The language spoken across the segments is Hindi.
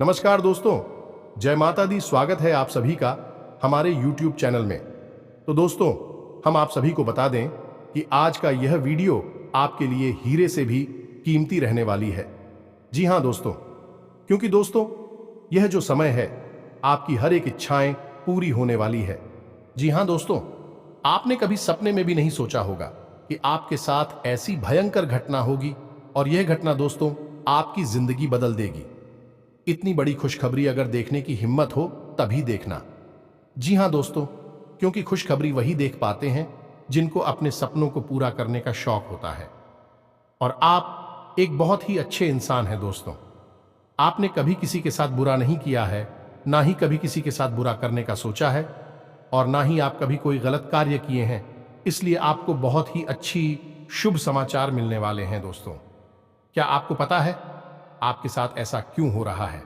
नमस्कार दोस्तों, जय माता दी। स्वागत है आप सभी का हमारे YouTube चैनल में। तो दोस्तों, हम आप सभी को बता दें कि आज का यह वीडियो आपके लिए हीरे से भी कीमती रहने वाली है। जी हां दोस्तों, क्योंकि दोस्तों यह जो समय है आपकी हर एक इच्छाएं पूरी होने वाली है। जी हां दोस्तों, आपने कभी सपने में भी नहीं सोचा होगा कि आपके साथ ऐसी भयंकर घटना होगी और यह घटना दोस्तों आपकी जिंदगी बदल देगी। इतनी बड़ी खुशखबरी अगर देखने की हिम्मत हो तभी देखना। जी हां दोस्तों, क्योंकि खुशखबरी वही देख पाते हैं जिनको अपने सपनों को पूरा करने का शौक होता है। और आप एक बहुत ही अच्छे इंसान हैं दोस्तों। आपने कभी किसी के साथ बुरा नहीं किया है, ना ही कभी किसी के साथ बुरा करने का सोचा है, और ना ही आप कभी कोई गलत कार्य किए हैं। इसलिए आपको बहुत ही अच्छी शुभ समाचार मिलने वाले हैं दोस्तों। क्या आपको पता है आपके साथ ऐसा क्यों हो रहा है?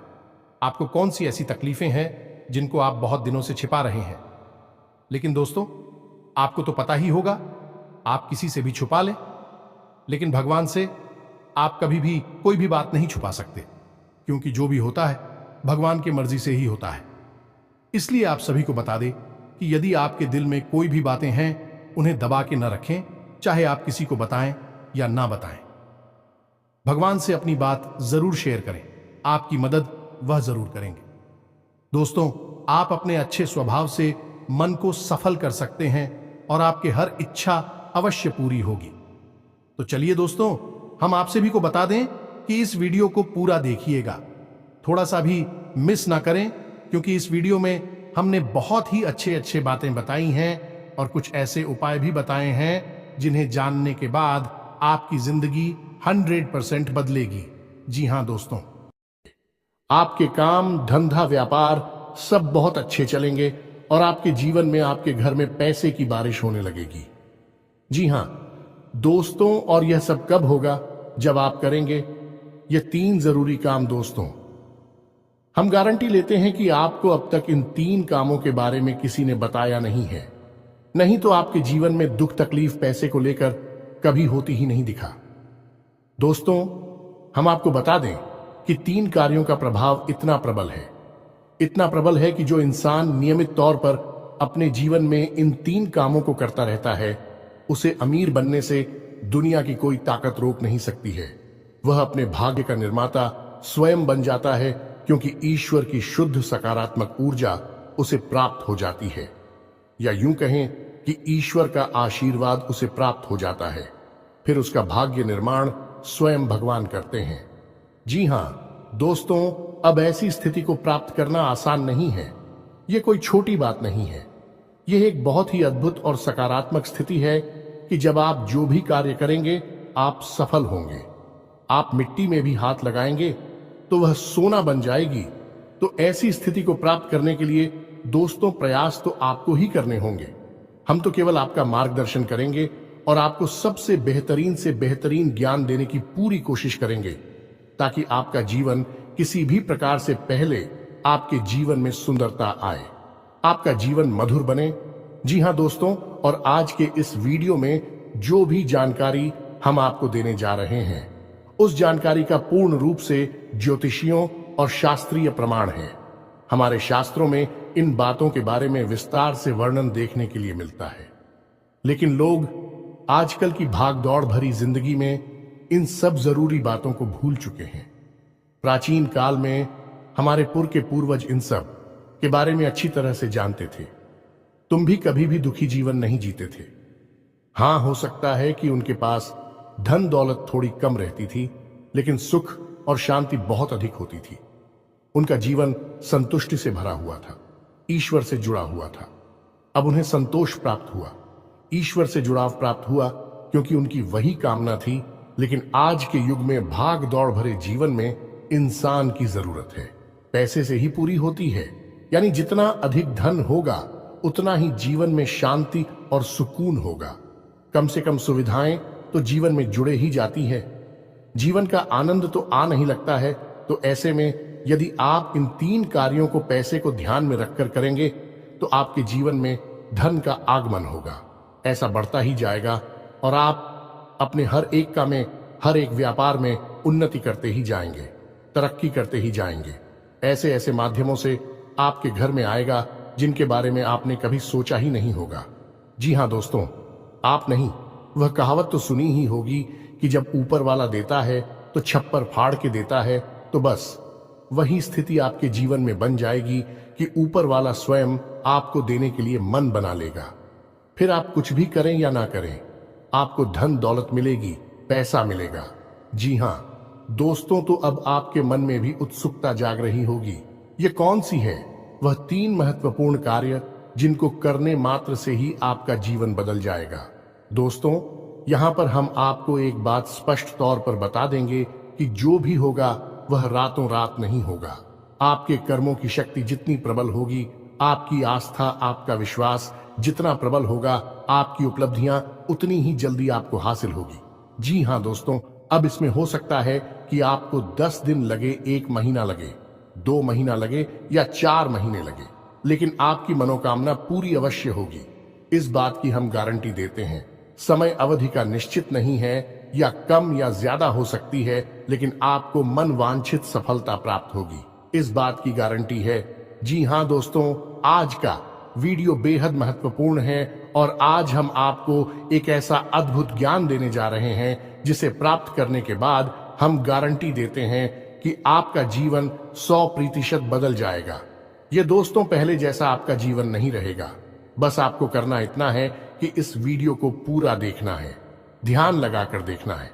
आपको कौन सी ऐसी तकलीफें हैं जिनको आप बहुत दिनों से छिपा रहे हैं? लेकिन दोस्तों, आपको तो पता ही होगा, आप किसी से भी छुपा लें, लेकिन भगवान से आप कभी भी कोई भी बात नहीं छुपा सकते, क्योंकि जो भी होता है भगवान की मर्जी से ही होता है। इसलिए आप सभी को बता दें कि यदि आपके दिल में कोई भी बातें हैं, उन्हें दबा के न रखें, चाहे आप किसी को बताएं या ना बताएं। भगवान से अपनी बात जरूर शेयर करें, आपकी मदद वह जरूर करेंगे। दोस्तों, आप अपने अच्छे स्वभाव से मन को सफल कर सकते हैं और आपके हर इच्छा अवश्य पूरी होगी। तो चलिए दोस्तों, हम आप सभी को बता दें कि इस वीडियो को पूरा देखिएगा, थोड़ा सा भी मिस ना करें, क्योंकि इस वीडियो में हमने बहुत ही अच्छे बातें बताई हैं और कुछ ऐसे उपाय भी बताए हैं जिन्हें जानने के बाद आपकी जिंदगी 100% बदलेगी। जी हां दोस्तों, आपके काम, धंधा, व्यापार सब बहुत अच्छे चलेंगे और आपके जीवन में, आपके घर में पैसे की बारिश होने लगेगी। जी हां दोस्तों, और यह सब कब होगा? जब आप करेंगे ये 3 जरूरी काम। दोस्तों, हम गारंटी लेते हैं कि आपको अब तक इन 3 कामों के बारे में किसी ने बताया नहीं है, नहीं तो आपके जीवन में दुख तकलीफ पैसे को लेकर कभी होती ही नहीं दिखा। दोस्तों, हम आपको बता दें कि 3 कार्यों का प्रभाव इतना प्रबल है कि जो इंसान नियमित तौर पर अपने जीवन में इन 3 कामों को करता रहता है, उसे अमीर बनने से दुनिया की कोई ताकत रोक नहीं सकती है। वह अपने भाग्य का निर्माता स्वयं बन जाता है, क्योंकि ईश्वर की शुद्ध सकारात्मक ऊर्जा उसे प्राप्त हो जाती है, या यूं कहें कि ईश्वर का आशीर्वाद उसे प्राप्त हो जाता है। फिर उसका भाग्य निर्माण स्वयं भगवान करते हैं। जी हां दोस्तों, अब ऐसी स्थिति को प्राप्त करना आसान नहीं है। यह कोई छोटी बात नहीं है। यह एक बहुत ही अद्भुत और सकारात्मक स्थिति है कि जब आप जो भी कार्य करेंगे आप सफल होंगे। आप मिट्टी में भी हाथ लगाएंगे तो वह सोना बन जाएगी। तो ऐसी स्थिति को प्राप्त करने के लिए दोस्तों, प्रयास तो आपको ही करने होंगे। हम तो केवल आपका मार्गदर्शन करेंगे और आपको सबसे बेहतरीन से बेहतरीन ज्ञान देने की पूरी कोशिश करेंगे, ताकि आपका जीवन किसी भी प्रकार से पहले आपके जीवन में सुंदरता आए, आपका जीवन मधुर बने। जी हां दोस्तों, और आज के इस वीडियो में जो भी जानकारी हम आपको देने जा रहे हैं, उस जानकारी का पूर्ण रूप से ज्योतिषियों और शास्त्रीय प्रमाण है। हमारे शास्त्रों में इन बातों के बारे में विस्तार से वर्णन देखने के लिए मिलता है, लेकिन लोग आजकल की भागदौड़ भरी जिंदगी में इन सब जरूरी बातों को भूल चुके हैं। प्राचीन काल में हमारे के पूर्वज इन सब के बारे में अच्छी तरह से जानते थे। तुम भी कभी भी दुखी जीवन नहीं जीते थे। हां, हो सकता है कि उनके पास धन दौलत थोड़ी कम रहती थी, लेकिन सुख और शांति बहुत अधिक होती थी। उनका जीवन संतुष्टि से भरा हुआ था, ईश्वर से जुड़ा हुआ था। अब उन्हें संतोष प्राप्त हुआ, ईश्वर से जुड़ाव प्राप्त हुआ, क्योंकि उनकी वही कामना थी। लेकिन आज के युग में भाग दौड़ भरे जीवन में इंसान की जरूरत है पैसे से ही पूरी होती है। यानी जितना अधिक धन होगा उतना ही जीवन में शांति और सुकून होगा। कम से कम सुविधाएं तो जीवन में जुड़े ही जाती है। जीवन का आनंद तो आ नहीं लगता है। तो ऐसे में यदि आप इन 3 कार्यों को पैसे को ध्यान में रखकर करेंगे तो आपके जीवन में धन का आगमन होगा, ऐसा बढ़ता ही जाएगा और आप अपने हर एक काम में, हर एक व्यापार में उन्नति करते ही जाएंगे, तरक्की करते ही जाएंगे। ऐसे ऐसे माध्यमों से आपके घर में आएगा जिनके बारे में आपने कभी सोचा ही नहीं होगा। जी हाँ दोस्तों, आप नहीं, वह कहावत तो सुनी ही होगी कि जब ऊपर वाला देता है तो छप्पर फाड़ के देता है। तो बस वही स्थिति आपके जीवन में बन जाएगी कि ऊपर वाला स्वयं आपको देने के लिए मन बना लेगा। फिर आप कुछ भी करें या ना करें, आपको धन दौलत मिलेगी, पैसा मिलेगा। जी हाँ दोस्तों, तो अब आपके मन में भी उत्सुकता जाग रही होगी, ये कौन सी है वह 3 महत्वपूर्ण कार्य जिनको करने मात्र से ही आपका जीवन बदल जाएगा। दोस्तों, यहां पर हम आपको एक बात स्पष्ट तौर पर बता देंगे कि जो भी होगा वह रातों रात नहीं होगा। आपके कर्मों की शक्ति जितनी प्रबल होगी, आपकी आस्था, आपका विश्वास जितना प्रबल होगा, आपकी उपलब्धियां उतनी ही जल्दी आपको हासिल होगी। जी हाँ दोस्तों, अब इसमें हो सकता है कि आपको 10 दिन लगे, 1 महीना लगे, 2 महीना लगे या 4 महीने लगे, लेकिन आपकी मनोकामना पूरी अवश्य होगी। इस बात की हम गारंटी देते हैं। समय अवधि का निश्चित नहीं है, या कम या ज्यादा हो सकती है, लेकिन आपको मन वांछित सफलता प्राप्त होगी, इस बात की गारंटी है। जी हाँ दोस्तों, आज का वीडियो बेहद महत्वपूर्ण है और आज हम आपको एक ऐसा अद्भुत ज्ञान देने जा रहे हैं जिसे प्राप्त करने के बाद हम गारंटी देते हैं कि आपका जीवन 100% बदल जाएगा। ये दोस्तों पहले जैसा आपका जीवन नहीं रहेगा। बस आपको करना इतना है कि इस वीडियो को पूरा देखना है, ध्यान लगाकर देखना है,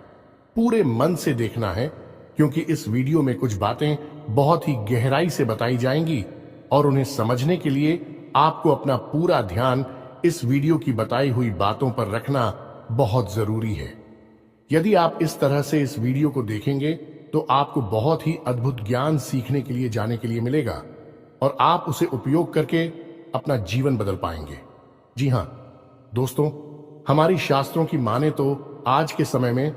पूरे मन से देखना है, क्योंकि इस वीडियो में कुछ बातें बहुत ही गहराई से बताई जाएंगी और उन्हें समझने के लिए आपको अपना पूरा ध्यान इस वीडियो की बताई हुई बातों पर रखना बहुत जरूरी है। यदि आप इस तरह से इस वीडियो को देखेंगे तो आपको बहुत ही अद्भुत ज्ञान सीखने के लिए, जाने के लिए मिलेगा और आप उसे उपयोग करके अपना जीवन बदल पाएंगे। जी हाँ दोस्तों, हमारी शास्त्रों की माने तो आज के समय में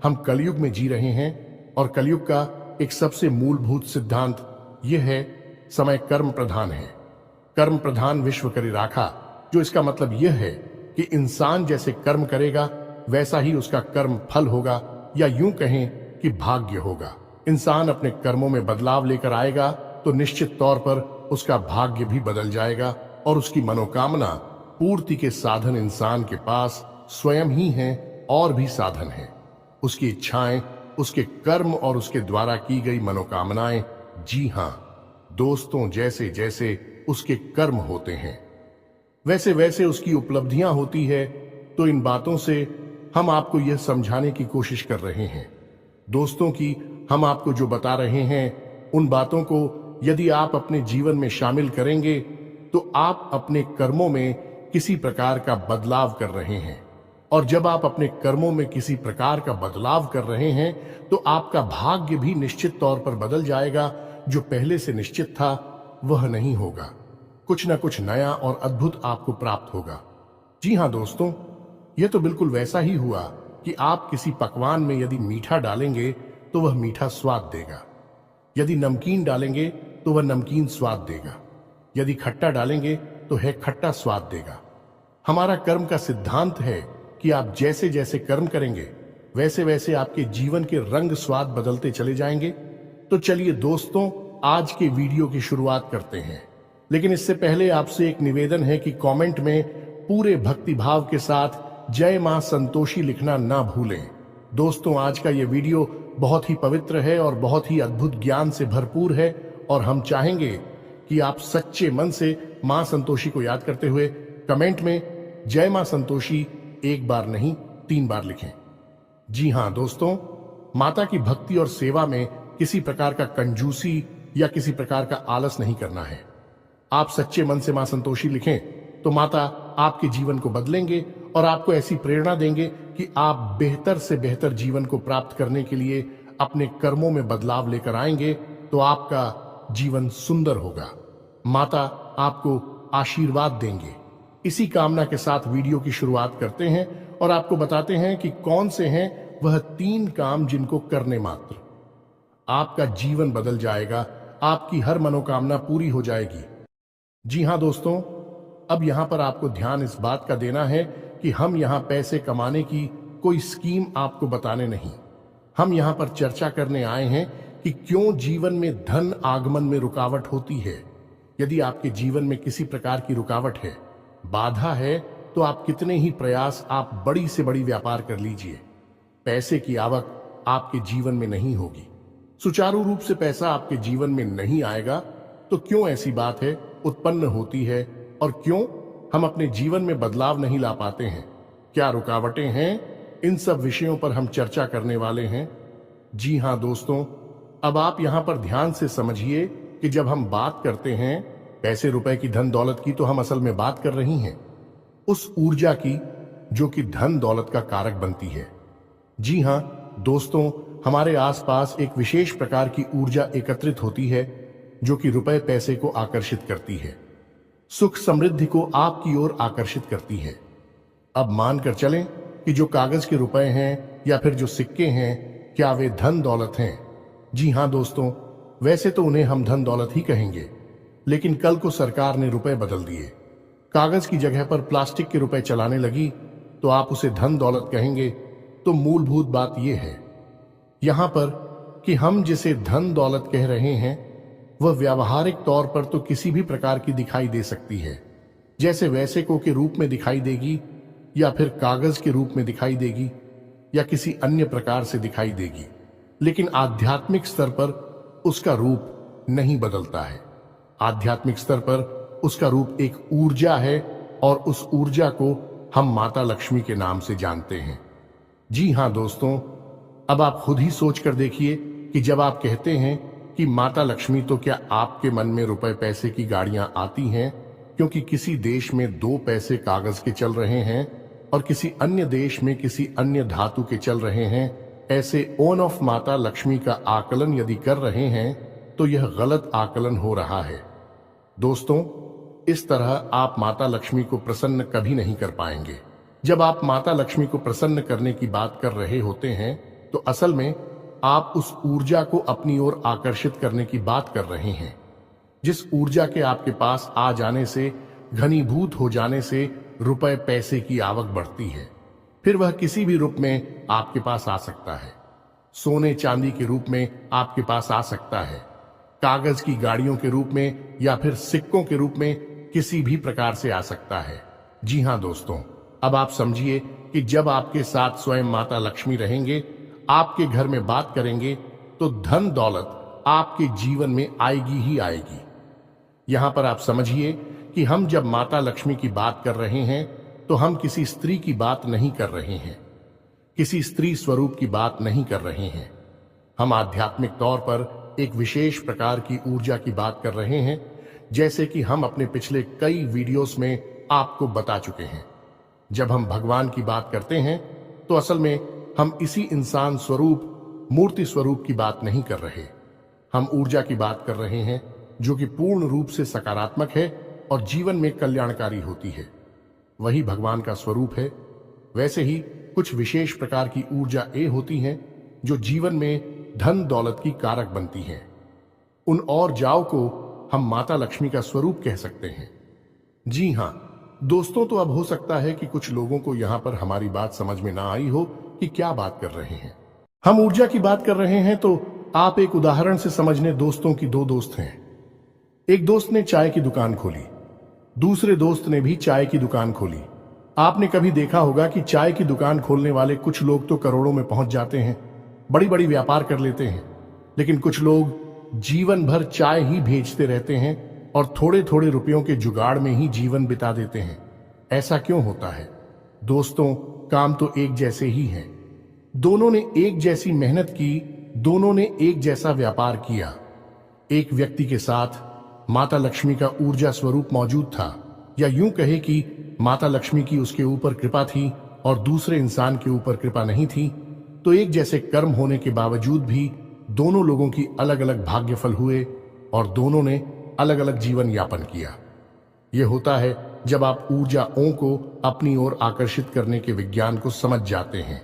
हम कलयुग में जी रहे हैं और कलयुग का एक सबसे मूलभूत सिद्धांत यह है, समय कर्म प्रधान है। कर्म प्रधान विश्व करी राखा, जो इसका मतलब यह है कि इंसान जैसे कर्म करेगा वैसा ही उसका कर्म फल होगा, या यूं कहें कि भाग्य होगा। इंसान अपने कर्मों में बदलाव लेकर आएगा तो निश्चित तौर पर उसका भाग्य भी बदल जाएगा और उसकी मनोकामना पूर्ति के साधन इंसान के पास स्वयं ही हैं और भी साधन हैं। उसकी इच्छाएं, उसके कर्म और उसके द्वारा की गई मनोकामनाएं। जी हाँ दोस्तों, जैसे जैसे उसके कर्म होते हैं वैसे वैसे उसकी उपलब्धियां होती है। तो इन बातों से हम आपको यह समझाने की कोशिश कर रहे हैं दोस्तों कि हम आपको जो बता रहे हैं उन बातों को यदि आप अपने जीवन में शामिल करेंगे तो आप अपने कर्मों में किसी प्रकार का बदलाव कर रहे हैं, और जब आप अपने कर्मों में किसी प्रकार का बदलाव कर रहे हैं तो आपका भाग्य भी निश्चित तौर पर बदल जाएगा। जो पहले से निश्चित था वह नहीं होगा, कुछ ना कुछ नया और अद्भुत आपको प्राप्त होगा। जी हाँ दोस्तों, यह तो बिल्कुल वैसा ही हुआ कि आप किसी पकवान में यदि मीठा डालेंगे तो वह मीठा स्वाद देगा, यदि नमकीन डालेंगे तो वह नमकीन स्वाद देगा, यदि खट्टा डालेंगे तो है खट्टा स्वाद देगा। हमारा कर्म का सिद्धांत है कि आप जैसे जैसे कर्म करेंगे वैसे वैसे आपके जीवन के रंग स्वाद बदलते चले जाएंगे। तो चलिए दोस्तों, आज के वीडियो की शुरुआत करते हैं, लेकिन इससे पहले आपसे एक निवेदन है कि कमेंट में पूरे भक्तिभाव के साथ जय मां संतोषी लिखना ना भूलें। दोस्तों, आज का यह वीडियो बहुत ही पवित्र है और बहुत ही अद्भुत ज्ञान से भरपूर है और हम चाहेंगे कि आप सच्चे मन से मां संतोषी को याद करते हुए कमेंट में जय मां संतोषी 1 बार नहीं 3 बार लिखें। जी हाँ दोस्तों, माता की भक्ति और सेवा में किसी प्रकार का कंजूसी या किसी प्रकार का आलस नहीं करना है। आप सच्चे मन से मां संतोषी लिखें तो माता आपके जीवन को बदलेंगे और आपको ऐसी प्रेरणा देंगे कि आप बेहतर से बेहतर जीवन को प्राप्त करने के लिए अपने कर्मों में बदलाव लेकर आएंगे तो आपका जीवन सुंदर होगा। माता आपको आशीर्वाद देंगे। इसी कामना के साथ वीडियो की शुरुआत करते हैं और आपको बताते हैं कि कौन से हैं वह 3 काम जिनको करने मात्र आपका जीवन बदल जाएगा, आपकी हर मनोकामना पूरी हो जाएगी। जी हाँ दोस्तों, अब यहां पर आपको ध्यान इस बात का देना है कि हम यहां पैसे कमाने की कोई स्कीम आपको बताने नहीं, हम यहां पर चर्चा करने आए हैं कि क्यों जीवन में धन आगमन में रुकावट होती है। यदि आपके जीवन में किसी प्रकार की रुकावट है, बाधा है, तो आप कितने ही प्रयास आप बड़ी से बड़ी व्यापार कर लीजिए, पैसे की आवक आपके जीवन में नहीं होगी, सुचारू रूप से पैसा आपके जीवन में नहीं आएगा। तो क्यों ऐसी बात है उत्पन्न होती है और क्यों हम अपने जीवन में बदलाव नहीं ला पाते हैं? क्या रुकावटें हैं? इन सब विषयों पर हम चर्चा करने वाले हैं। जी हां दोस्तों, अब आप यहां पर ध्यान से समझिए कि जब हम बात करते हैं पैसे रुपए की, धन दौलत की, तो हम असल में बात कर रही हैं उस ऊर्जा की जो कि धन दौलत का कारक बनती है। जी हां दोस्तों, हमारे आसपास एक विशेष प्रकार की ऊर्जा एकत्रित होती है जो कि रुपए पैसे को आकर्षित करती है, सुख समृद्धि को आपकी ओर आकर्षित करती है। अब मानकर चलें कि जो कागज के रुपए हैं या फिर जो सिक्के हैं, क्या वे धन दौलत हैं? जी हां दोस्तों, वैसे तो उन्हें हम धन दौलत ही कहेंगे, लेकिन कल को सरकार ने रुपए बदल दिए, कागज की जगह पर प्लास्टिक के रुपए चलाने लगी, तो आप उसे धन दौलत कहेंगे। तो मूलभूत बात यह है यहां पर कि हम जिसे धन दौलत कह रहे हैं वह व्यावहारिक तौर पर तो किसी भी प्रकार की दिखाई दे सकती है, जैसे वैसेको के रूप में दिखाई देगी या फिर कागज के रूप में दिखाई देगी या किसी अन्य प्रकार से दिखाई देगी, लेकिन आध्यात्मिक स्तर पर उसका रूप नहीं बदलता है। आध्यात्मिक स्तर पर उसका रूप एक ऊर्जा है और उस ऊर्जा को हम माता लक्ष्मी के नाम से जानते हैं। जी हां दोस्तों, अब आप खुद ही सोच कर देखिए कि जब आप कहते हैं कि माता लक्ष्मी, तो क्या आपके मन में रुपए पैसे की गाड़ियां आती हैं क्योंकि किसी देश में 2 पैसे कागज के चल रहे हैं और किसी अन्य देश में किसी अन्य धातु के चल रहे हैं? ऐसे ऑन ऑफ माता लक्ष्मी का आकलन यदि कर रहे हैं तो यह गलत आकलन हो रहा है। दोस्तों, इस तरह आप माता लक्ष्मी को प्रसन्न कभी नहीं कर पाएंगे। जब आप माता लक्ष्मी को प्रसन्न करने की बात कर रहे होते हैं तो असल में आप उस ऊर्जा को अपनी ओर आकर्षित करने की बात कर रहे हैं, जिस ऊर्जा के आपके पास आ जाने से, घनीभूत हो जाने से रुपए पैसे की आवक बढ़ती है। फिर वह किसी भी रूप में आपके पास आ सकता है, सोने चांदी के रूप में आपके पास आ सकता है, कागज की गाड़ियों के रूप में या फिर सिक्कों के रूप में किसी भी प्रकार से आ सकता है। जी हां दोस्तों, अब आप समझिए कि जब आपके साथ स्वयं माता लक्ष्मी रहेंगे, आपके घर में बात करेंगे, तो धन दौलत आपके जीवन में आएगी ही आएगी। यहां पर आप समझिए कि हम जब माता लक्ष्मी की बात कर रहे हैं तो हम किसी स्त्री की बात नहीं कर रहे हैं, किसी स्त्री स्वरूप की बात नहीं कर रहे हैं। हम आध्यात्मिक तौर पर एक विशेष प्रकार की ऊर्जा की बात कर रहे हैं, जैसे कि हम अपने पिछले कई वीडियोस में आपको बता चुके हैं। जब हम भगवान की बात करते हैं तो असल में हम इसी इंसान स्वरूप, मूर्ति स्वरूप की बात नहीं कर रहे। हम ऊर्जा की बात कर रहे हैं जो कि पूर्ण रूप से सकारात्मक है और जीवन में कल्याणकारी होती है। वही भगवान का स्वरूप है। वैसे ही कुछ विशेष प्रकार की ऊर्जा होती हैं जो जीवन में धन दौलत की कारक बनती हैं। उन और जाओ को हम माता लक्ष्मी का स्वरूप कह सकते हैं। जी हां दोस्तों, तो अब हो सकता है कि कुछ लोगों को यहां पर हमारी बात समझ में ना आई हो कि क्या बात कर रहे हैं। हम ऊर्जा की बात कर रहे हैं तो आप एक उदाहरण से समझने। दोस्तों की 2 दोस्त हैं। एक दोस्त ने चाय की दुकान खोली, दूसरे दोस्त ने भी चाय की दुकान खोली। आपने कभी देखा होगा कि चाय की दुकान खोलने वाले कुछ लोग तो करोड़ों में पहुंच जाते हैं, बड़ी बड़ी व्यापार कर लेते हैं, लेकिन कुछ लोग जीवन भर चाय ही भेजते रहते हैं और थोड़े थोड़े रुपयों के जुगाड़ में ही जीवन बिता देते हैं। ऐसा क्यों होता है? दोस्तों, काम तो एक जैसे ही हैं। दोनों ने एक जैसी मेहनत की, दोनों ने एक जैसा व्यापार किया। एक व्यक्ति के साथ माता लक्ष्मी का ऊर्जा स्वरूप मौजूद था, या यूं कहे कि माता लक्ष्मी की उसके ऊपर कृपा थी और दूसरे इंसान के ऊपर कृपा नहीं थी। तो एक जैसे कर्म होने के बावजूद भी दोनों लोगों की अलग अलग भाग्यफल हुए और दोनों ने अलग अलग जीवन यापन किया। यह होता है जब आप ऊर्जाओं को अपनी ओर आकर्षित करने के विज्ञान को समझ जाते हैं।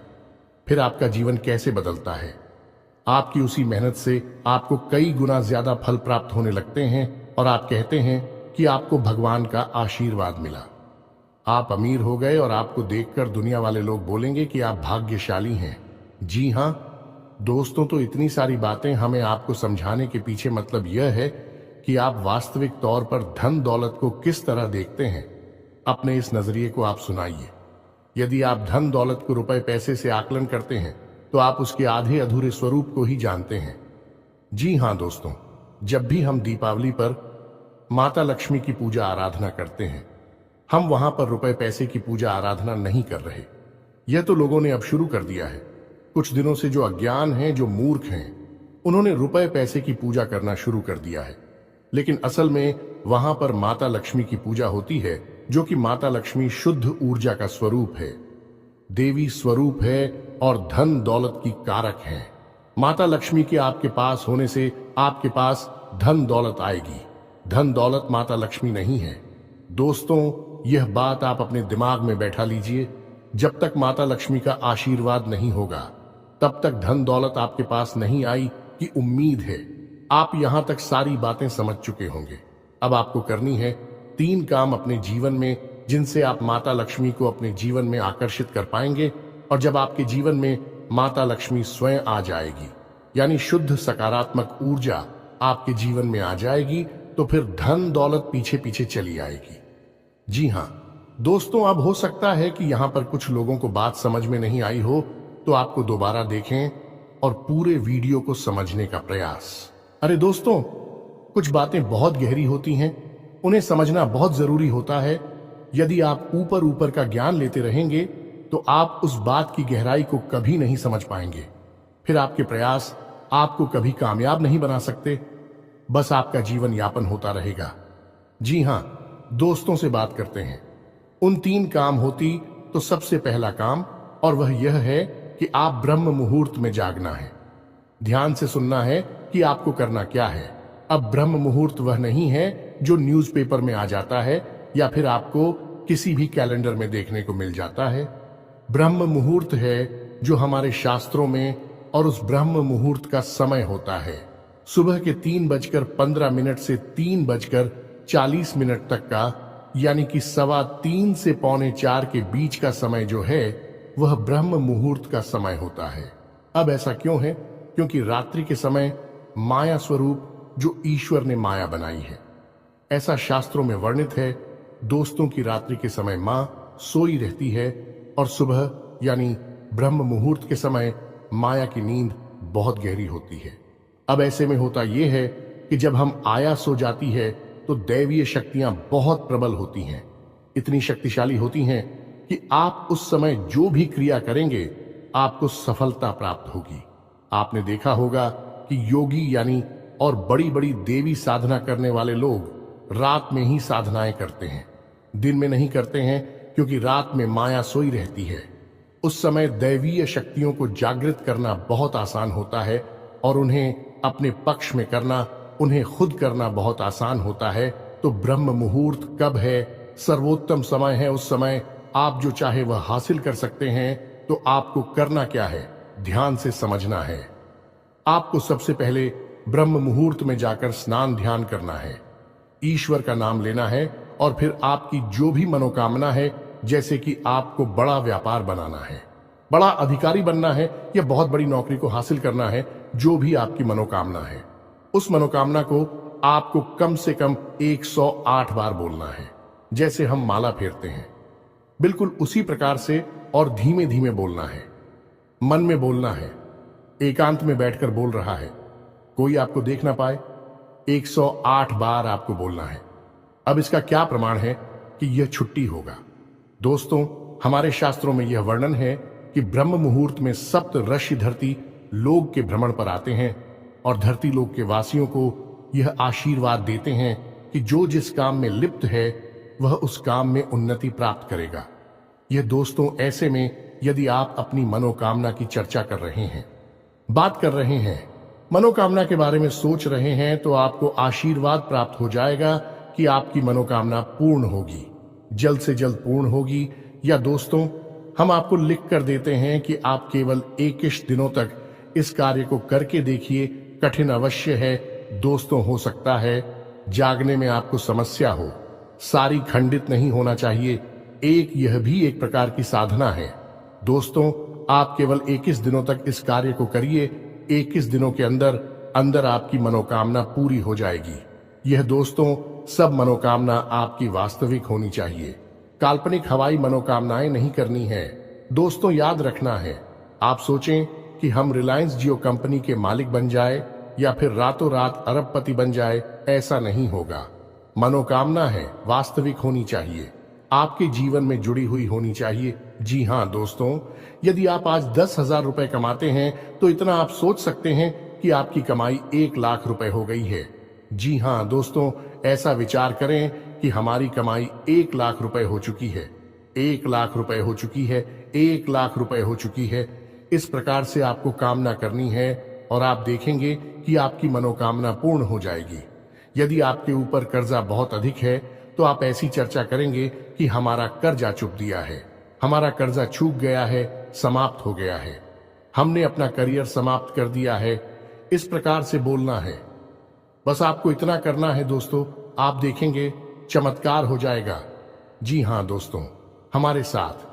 फिर आपका जीवन कैसे बदलता है। आपकी उसी मेहनत से आपको कई गुना ज्यादा फल प्राप्त होने लगते हैं और आप कहते हैं कि आपको भगवान का आशीर्वाद मिला। आप अमीर हो गए और आपको देखकर दुनिया वाले लोग बोलेंगे कि आप भाग्यशाली हैं। जी हां, दोस्तों, तो इतनी सारी बातें हमें आपको समझाने के पीछे मतलब यह है कि आप वास्तविक तौर पर धन दौलत को किस तरह देखते हैं। अपने इस नजरिए को आप सुनाइए। यदि आप धन दौलत को रुपए पैसे से आकलन करते हैं तो आप उसके आधे अधूरे स्वरूप को ही जानते हैं। जी हां दोस्तों, जब भी हम दीपावली पर माता लक्ष्मी की पूजा आराधना करते हैं, हम वहां पर रुपए पैसे की पूजा आराधना नहीं कर रहे। यह तो लोगों ने अब शुरू कर दिया है। कुछ दिनों से जो अज्ञान हैं, जो मूर्ख हैं, उन्होंने रुपए पैसे की पूजा करना शुरू कर दिया है। लेकिन असल में वहां पर माता लक्ष्मी की पूजा होती है, जो कि माता लक्ष्मी शुद्ध ऊर्जा का स्वरूप है, देवी स्वरूप है और धन दौलत की कारक है। माता लक्ष्मी के आपके पास होने से आपके पास धन दौलत आएगी। धन दौलत माता लक्ष्मी नहीं है। दोस्तों, यह बात आप अपने दिमाग में बैठा लीजिए। जब तक माता लक्ष्मी का आशीर्वाद नहीं होगा, तब तक धन दौलत आपके पास नहीं आई की उम्मीद है। आप यहां तक सारी बातें समझ चुके होंगे। अब आपको करनी है 3 काम अपने जीवन में, जिनसे आप माता लक्ष्मी को अपने जीवन में आकर्षित कर पाएंगे। और जब आपके जीवन में माता लक्ष्मी स्वयं आ जाएगी, यानी शुद्ध सकारात्मक ऊर्जा आपके जीवन में आ जाएगी, तो फिर धन दौलत पीछे पीछे चली आएगी। जी हां दोस्तों, अब हो सकता है कि यहां पर कुछ लोगों को बात समझ में नहीं आई हो, तो आपको दोबारा देखें और पूरे वीडियो को समझने का प्रयास। अरे दोस्तों, कुछ बातें बहुत गहरी होती हैं, उन्हें समझना बहुत जरूरी होता है। यदि आप ऊपर ऊपर का ज्ञान लेते रहेंगे तो आप उस बात की गहराई को कभी नहीं समझ पाएंगे। फिर आपके प्रयास आपको कभी कामयाब नहीं बना सकते, बस आपका जीवन यापन होता रहेगा। जी हां दोस्तों, से बात करते हैं। उन 3 काम होती तो सबसे पहला काम, और वह यह है कि आप ब्रह्म मुहूर्त में जागना है। ध्यान से सुनना है कि आपको करना क्या है। अब ब्रह्म मुहूर्त वह नहीं है जो न्यूज़पेपर में आ जाता है या फिर आपको किसी भी कैलेंडर में देखने को मिल जाता है। ब्रह्म मुहूर्त है जो हमारे शास्त्रों में, और उस ब्रह्म मुहूर्त का समय होता है सुबह के 3:15 से 3:40 तक का, यानी कि 3:15 से 3:45 के बीच का समय जो है, वह ब्रह्म मुहूर्त का समय होता है। अब ऐसा क्यों है? क्योंकि रात्रि के समय माया स्वरूप जो ईश्वर ने माया बनाई है, ऐसा शास्त्रों में वर्णित है। दोस्तों की रात्रि के समय मां सोई रहती है और सुबह यानी ब्रह्म मुहूर्त के समय माया की नींद बहुत गहरी होती है। अब ऐसे में होता यह है कि जब हम आया सो जाती है तो दैवीय शक्तियां बहुत प्रबल होती हैं, इतनी शक्तिशाली होती हैं कि आप उस समय जो भी क्रिया करेंगे आपको सफलता प्राप्त होगी। आपने देखा होगा कि योगी यानी और बड़ी बड़ी देवी साधना करने वाले लोग रात में ही साधनाएं करते हैं, दिन में नहीं करते हैं, क्योंकि रात में माया सोई रहती है। उस समय दैवीय शक्तियों को जागृत करना बहुत आसान होता है और उन्हें अपने पक्ष में करना, उन्हें खुद करना बहुत आसान होता है। तो ब्रह्म मुहूर्त कब है? सर्वोत्तम समय है। उस समय आप जो चाहे वह हासिल कर सकते हैं। तो आपको करना क्या है? ध्यान से समझना है। आपको सबसे पहले ब्रह्म मुहूर्त में जाकर स्नान ध्यान करना है, ईश्वर का नाम लेना है और फिर आपकी जो भी मनोकामना है, जैसे कि आपको बड़ा व्यापार बनाना है, बड़ा अधिकारी बनना है या बहुत बड़ी नौकरी को हासिल करना है, जो भी आपकी मनोकामना है, उस मनोकामना को आपको कम से कम 108 बार बोलना है। जैसे हम माला फेरते हैं, बिल्कुल उसी प्रकार से और धीमे धीमे बोलना है। मन में बोलना है, एकांत में बैठकर बोल रहा है, कोई आपको देख ना पाए। 108 बार आपको बोलना है। अब इसका क्या प्रमाण है कि यह छुट्टी होगा? दोस्तों, हमारे शास्त्रों में यह वर्णन है कि ब्रह्म मुहूर्त में सप्त ऋषि धरती लोक के भ्रमण पर आते हैं और धरती लोक के वासियों को यह आशीर्वाद देते हैं कि जो जिस काम में लिप्त है वह उस काम में उन्नति प्राप्त करेगा। यह दोस्तों ऐसे में यदि आप अपनी मनोकामना की चर्चा कर रहे हैं, बात कर रहे हैं, मनोकामना के बारे में सोच रहे हैं, तो आपको आशीर्वाद प्राप्त हो जाएगा कि आपकी मनोकामना पूर्ण होगी, जल्द से जल्द पूर्ण होगी। या दोस्तों, हम आपको लिख कर देते हैं कि आप केवल 21 दिनों तक इस कार्य को करके देखिए। कठिन अवश्य है दोस्तों, हो सकता है जागने में आपको समस्या हो, सारी खंडित नहीं होना चाहिए। यह भी एक प्रकार की साधना है। दोस्तों, आप केवल 21 दिनों तक इस कार्य को करिए 21 दिनों के अंदर अंदर आपकी मनोकामना पूरी हो जाएगी। यह दोस्तों सब मनोकामना आपकी वास्तविक होनी चाहिए। काल्पनिक हवाई मनोकामनाएं नहीं करनी है। दोस्तों याद रखना है, आप सोचें कि हम रिलायंस जियो कंपनी के मालिक बन जाए या फिर रातों रात अरबपति बन जाए, ऐसा नहीं होगा। मनोकामना है वास्तविक होनी चाहिए, आपके जीवन में जुड़ी हुई होनी चाहिए। जी हाँ दोस्तों, यदि आप आज 10,000 रुपए कमाते हैं तो इतना आप सोच सकते हैं कि आपकी कमाई 1,00,000 रुपए हो गई है। जी हाँ दोस्तों, ऐसा विचार करें कि हमारी कमाई 1,00,000 रुपए हो चुकी है, 1,00,000 रुपए हो चुकी है, 1,00,000 रुपए हो चुकी है। इस प्रकार से आपको कामना करनी है और आप देखेंगे कि आपकी मनोकामना पूर्ण हो जाएगी। यदि आपके ऊपर कर्जा बहुत अधिक है तो आप ऐसी चर्चा करेंगे कि हमारा कर्जा चुक दिया है, हमारा कर्जा चूक गया है, समाप्त हो गया है, हमने अपना करियर समाप्त कर दिया है। इस प्रकार से बोलना है। बस आपको इतना करना है दोस्तों, आप देखेंगे चमत्कार हो जाएगा। जी हाँ दोस्तों, हमारे साथ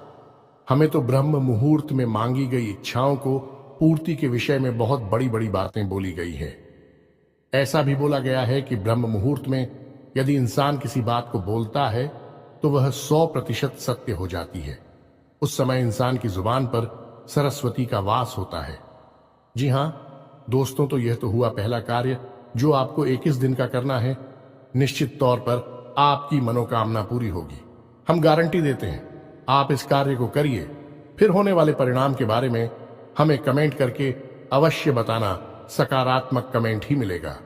हमें तो ब्रह्म मुहूर्त में मांगी गई इच्छाओं को पूर्ति के विषय में बहुत बड़ी बड़ी बातें बोली गई है। ऐसा भी बोला गया है कि ब्रह्म मुहूर्त में यदि इंसान किसी बात को बोलता है तो वह 100% सत्य हो जाती है। उस समय इंसान की जुबान पर सरस्वती का वास होता है। जी हाँ दोस्तों, तो यह तो हुआ पहला कार्य जो आपको 21 दिन का करना है। निश्चित तौर पर आपकी मनोकामना पूरी होगी, हम गारंटी देते हैं। आप इस कार्य को करिए, फिर होने वाले परिणाम के बारे में हमें कमेंट करके अवश्य बताना। सकारात्मक कमेंट ही मिलेगा,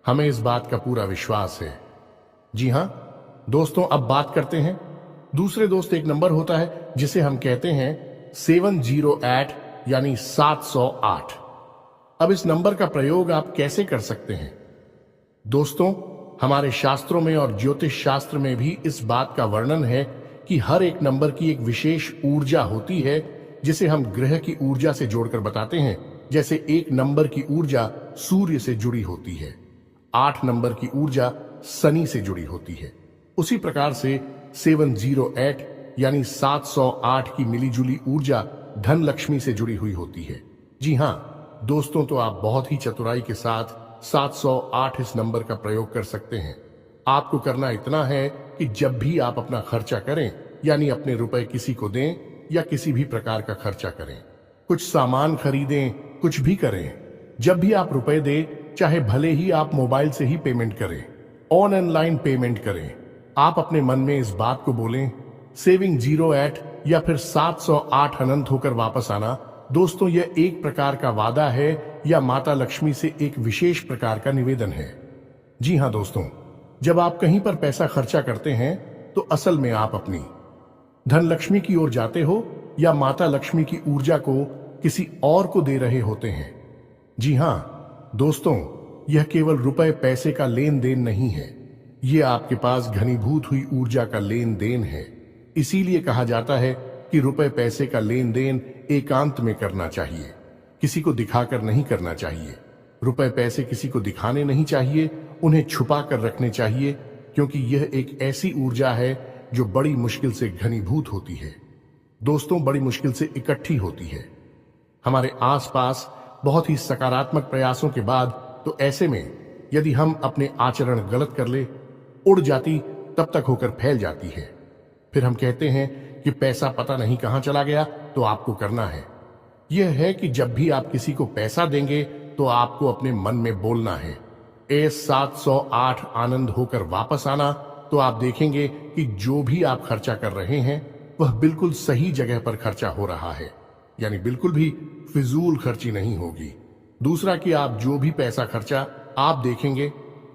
हमें इस बात का पूरा विश्वास है। जी हां दोस्तों, अब बात करते हैं दूसरे दोस्त। एक नंबर होता है जिसे हम कहते हैं 708 यानी 708। अब इस नंबर का प्रयोग आप कैसे कर सकते हैं दोस्तों? हमारे शास्त्रों में और ज्योतिष शास्त्र में भी इस बात का वर्णन है कि हर एक नंबर की एक विशेष ऊर्जा होती है जिसे हम ग्रह की ऊर्जा से जोड़कर बताते हैं। जैसे 1 नंबर की ऊर्जा सूर्य से जुड़ी होती है, 8 नंबर की ऊर्जा शनि से जुड़ी होती है। उसी प्रकार से 708 यानी 708 की मिलीजुली ऊर्जा धन लक्ष्मी से जुड़ी हुई होती है। जी हां दोस्तों, तो आप बहुत ही चतुराई के साथ 708 इस नंबर का प्रयोग कर सकते हैं। आपको करना इतना है कि जब भी आप अपना खर्चा करें, यानी अपने रुपए किसी को दें या किसी भी प्रकार का खर्चा करें, कुछ सामान खरीदें, कुछ भी करें, जब भी आप रुपए दें, चाहे भले ही आप मोबाइल से ही पेमेंट करें, ऑनलाइन पेमेंट करें, आप अपने मन में इस बात को बोलें, सेविंग 08 या फिर 708 अनंत होकर वापस आना। दोस्तों, यह एक प्रकार का वादा है या माता लक्ष्मी से एक विशेष प्रकार का निवेदन है। जी हां दोस्तों, जब आप कहीं पर पैसा खर्चा करते हैं तो असल में आप अपनी धन लक्ष्मी की ओर जाते हो या माता लक्ष्मी की ऊर्जा को किसी और को दे रहे होते हैं। जी हां दोस्तों, यह केवल रुपए पैसे का लेन देन नहीं है, यह आपके पास घनीभूत हुई ऊर्जा का लेन देन है। इसीलिए कहा जाता है कि रुपए पैसे का लेन देन एकांत में करना चाहिए, किसी को दिखाकर नहीं करना चाहिए। रुपए पैसे किसी को दिखाने नहीं चाहिए, उन्हें छुपा कर रखने चाहिए, क्योंकि यह एक ऐसी ऊर्जा है जो बड़ी मुश्किल से घनीभूत होती है। दोस्तों, बड़ी मुश्किल से इकट्ठी होती है हमारे आसपास बहुत ही सकारात्मक प्रयासों के बाद। तो ऐसे में यदि हम अपने आचरण गलत कर ले, उड़ जाती तब तक होकर फैल जाती है। फिर हम कहते हैं कि पैसा पता नहीं कहां चला गया। तो आपको करना है यह है कि जब भी आप किसी को पैसा देंगे तो आपको अपने मन में बोलना है, 708 आनंद होकर वापस आना। तो आप देखेंगे कि जो भी आप खर्चा कर रहे हैं वह बिल्कुल सही जगह पर खर्चा हो रहा है, यानी बिल्कुल भी फिजूल खर्ची नहीं होगी। दूसरा कि आप जो भी पैसा खर्चा, आप देखेंगे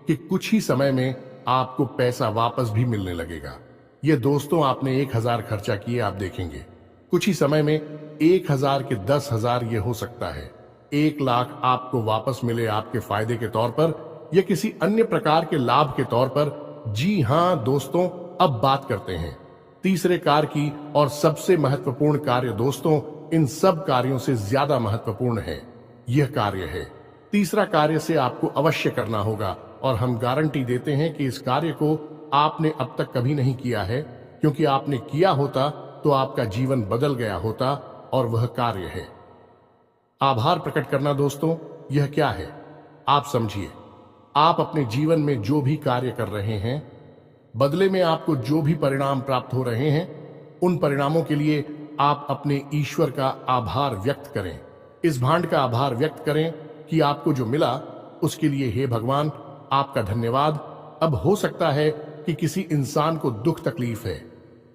कि कुछ ही समय में आपको पैसा वापस भी मिलने लगेगा। ये दोस्तों, आपने 1,000 खर्चा किए, आप देखेंगे कुछ ही समय में 1,000 के 10,000 ये हो सकता है 1,00,000 आपको वापस मिले आपके फायदे के तौर पर या किसी अन्य प्रकार के लाभ के तौर पर। जी हां दोस्तों, अब बात करते हैं तीसरे कार्य की, और सबसे महत्वपूर्ण कार्य दोस्तों इन सब कार्यों से ज्यादा महत्वपूर्ण है। यह कार्य है, तीसरा कार्य से आपको अवश्य करना होगा, और हम गारंटी देते हैं कि इस कार्य को आपने अब तक कभी नहीं किया है, क्योंकि आपने किया होता तो आपका जीवन बदल गया होता। और वह कार्य है, आभार प्रकट करना दोस्तों, यह क्या है? आप समझिए, आप अपने जीवन में जो भी कार्य कर रहे हैं, बदले में आपको जो भी परिणाम प्राप्त हो रहे हैं, उन परिणामों के लिए आप अपने ईश्वर का आभार व्यक्त करें। इस भांड का आभार व्यक्त करें कि आपको जो मिला उसके लिए हे भगवान आपका धन्यवाद। अब हो सकता है कि किसी इंसान को दुख तकलीफ है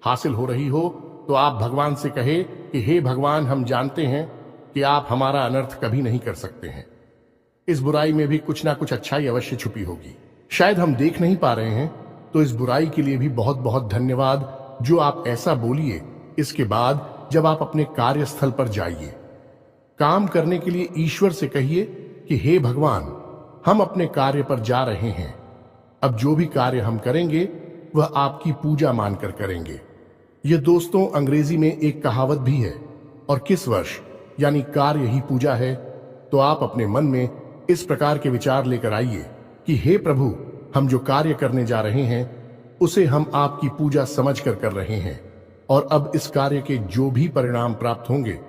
हासिल हो रही हो, तो आप भगवान से कहे कि हे भगवान, हम जानते हैं कि आप हमारा अनर्थ कभी नहीं कर सकते हैं। इस बुराई में भी कुछ ना कुछ अच्छाई अवश्य छुपी होगी, शायद हम देख नहीं पा रहे हैं। तो इस बुराई के लिए भी बहुत बहुत धन्यवाद जो आप ऐसा बोलिए। इसके बाद जब आप अपने कार्यस्थल पर जाइए, काम करने के लिए ईश्वर से कहिए कि हे भगवान, हम अपने कार्य पर जा रहे हैं। अब जो भी कार्य हम करेंगे वह आपकी पूजा मानकर करेंगे। यह दोस्तों अंग्रेजी में एक कहावत भी है, और किस वर्ष यानी कार्य ही पूजा है। तो आप अपने मन में इस प्रकार के विचार लेकर आइए कि हे प्रभु, हम जो कार्य करने जा रहे हैं उसे हम आपकी पूजा समझकर कर रहे हैं, और अब इस कार्य के जो भी परिणाम प्राप्त होंगे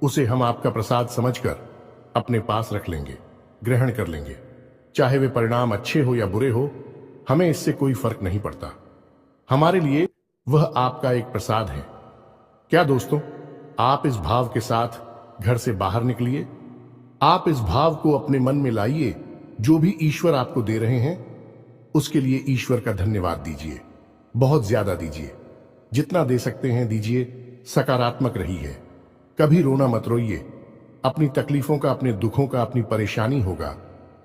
उसे हम आपका प्रसाद समझकर अपने पास रख लेंगे, ग्रहण कर लेंगे। चाहे वे परिणाम अच्छे हो या बुरे हो, हमें इससे कोई फर्क नहीं पड़ता। हमारे लिए वह आपका एक प्रसाद है। क्या दोस्तों, आप इस भाव के साथ घर से बाहर निकलिए। आप इस भाव को अपने मन में लाइए। जो भी ईश्वर आपको दे रहे हैं उसके लिए ईश्वर का धन्यवाद दीजिए, बहुत ज्यादा दीजिए। जितना दे सकते हैं दीजिए। सकारात्मक रहिए, कभी रोना मत रोइए। अपनी तकलीफों का, अपने दुखों का, अपनी परेशानी होगा,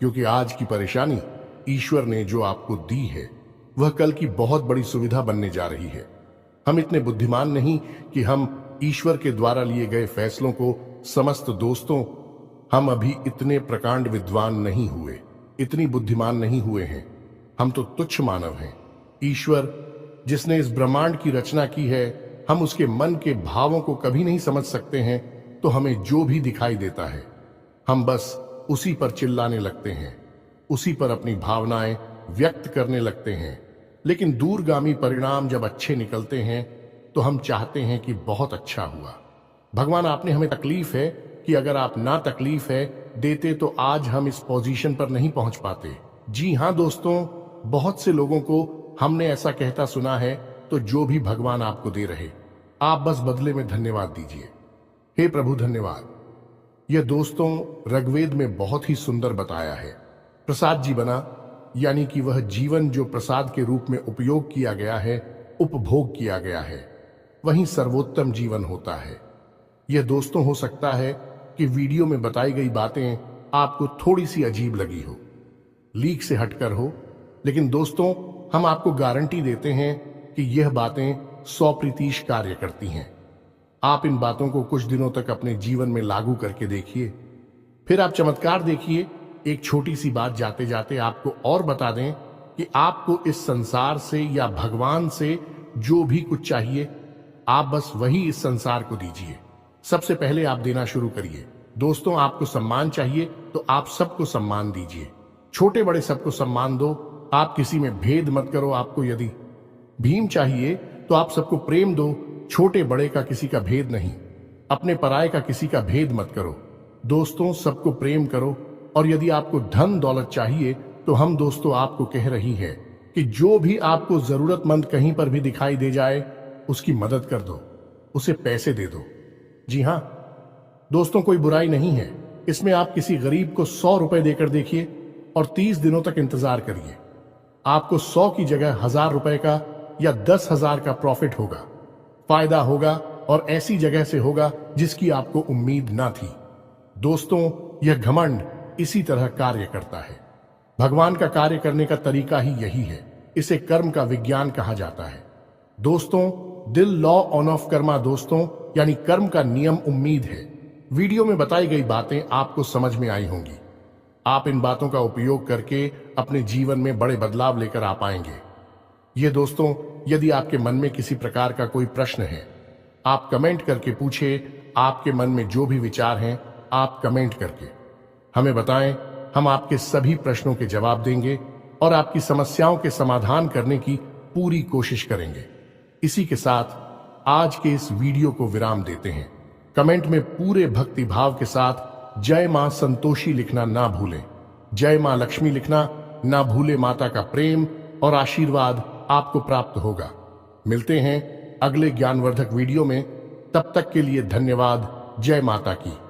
क्योंकि आज की परेशानी ईश्वर ने जो आपको दी है वह कल की बहुत बड़ी सुविधा बनने जा रही है। हम इतने बुद्धिमान नहीं कि हम ईश्वर के द्वारा लिए गए फैसलों को समस्त दोस्तों, हम अभी इतने प्रकांड विद्वान नहीं हुए, इतनी बुद्धिमान नहीं हुए हैं। हम तो तुच्छ मानव हैं। ईश्वर जिसने इस ब्रह्मांड की रचना की है, हम उसके मन के भावों को कभी नहीं समझ सकते हैं। तो हमें जो भी दिखाई देता है हम बस उसी पर चिल्लाने लगते हैं, उसी पर अपनी भावनाएं व्यक्त करने लगते हैं। लेकिन दूरगामी परिणाम जब अच्छे निकलते हैं तो हम चाहते हैं कि बहुत अच्छा हुआ। भगवान, आपने हमें तकलीफ है कि अगर आप ना तकलीफ है देते तो आज हम इस पोजीशन पर नहीं पहुंच पाते। जी हां दोस्तों, बहुत से लोगों को हमने ऐसा कहता सुना है। तो जो भी भगवान आपको दे रहे, आप बस बदले में धन्यवाद दीजिए। हे प्रभु धन्यवाद। यह दोस्तों ऋग्वेद में बहुत ही सुंदर बताया है। प्रसाद जी बना, यानी कि वह जीवन जो प्रसाद के रूप में उपयोग किया गया है, उपभोग किया गया है, वही सर्वोत्तम जीवन होता है। यह दोस्तों हो सकता है कि वीडियो में बताई गई बातें आपको थोड़ी सी अजीब लगी हो, लीक से हटकर हो, लेकिन दोस्तों हम आपको गारंटी देते हैं कि यह बातें 100% कार्य करती हैं। आप इन बातों को कुछ दिनों तक अपने जीवन में लागू करके देखिए, फिर आप चमत्कार देखिए। एक छोटी सी बात जाते जाते आपको और बता दें कि आपको इस संसार से या भगवान से जो भी कुछ चाहिए, आप बस वही इस संसार को दीजिए। सबसे पहले आप देना शुरू करिए। दोस्तों, आपको सम्मान चाहिए तो आप सबको सम्मान दीजिए, छोटे बड़े सबको सम्मान दो। आप किसी में भेद मत करो। आपको यदि भीम चाहिए तो आप सबको प्रेम दो, छोटे बड़े का किसी का भेद नहीं, अपने पराये का किसी का भेद मत करो। दोस्तों, सबको प्रेम करो। और यदि आपको धन दौलत चाहिए तो हम दोस्तों आपको कह रही है कि जो भी आपको जरूरतमंद कहीं पर भी दिखाई दे जाए उसकी मदद कर दो, उसे पैसे दे दो। जी हां दोस्तों, कोई बुराई नहीं है इसमें। आप किसी गरीब को 100 रुपए देकर देखिए और 30 दिनों तक इंतजार करिए। आपको 100 की जगह 1000 रुपए का या 10,000 का प्रॉफिट होगा, फायदा होगा, और ऐसी जगह से होगा जिसकी आपको उम्मीद ना थी। दोस्तों, यह घमंड इसी तरह कार्य करता है। भगवान का कार्य करने का तरीका ही यही है। इसे कर्म का विज्ञान कहा जाता है। दोस्तों, दिल लॉ ऑन ऑफ कर्मा दोस्तों, यानी कर्म का नियम उम्मीद है। वीडियो में बताई गई बातें आपको समझ में आई होंगी। आप इन बातों का उपयोग करके अपने जीवन में बड़े बदलाव लेकर आ पाएंगे। ये दोस्तों, यदि आपके मन में किसी प्रकार का कोई प्रश्न है, आप कमेंट करके पूछे। आपके मन में जो भी विचार हैं आप कमेंट करके हमें बताएं। हम आपके सभी प्रश्नों के जवाब देंगे और आपकी समस्याओं के समाधान करने की पूरी कोशिश करेंगे। इसी के साथ आज के इस वीडियो को विराम देते हैं। कमेंट में पूरे भक्ति भाव के साथ जय मां संतोषी लिखना ना भूलें। जय मां लक्ष्मी लिखना ना भूले। माता का प्रेम और आशीर्वाद आपको प्राप्त होगा। मिलते हैं अगले ज्ञानवर्धक वीडियो में। तब तक के लिए धन्यवाद। जय माता की।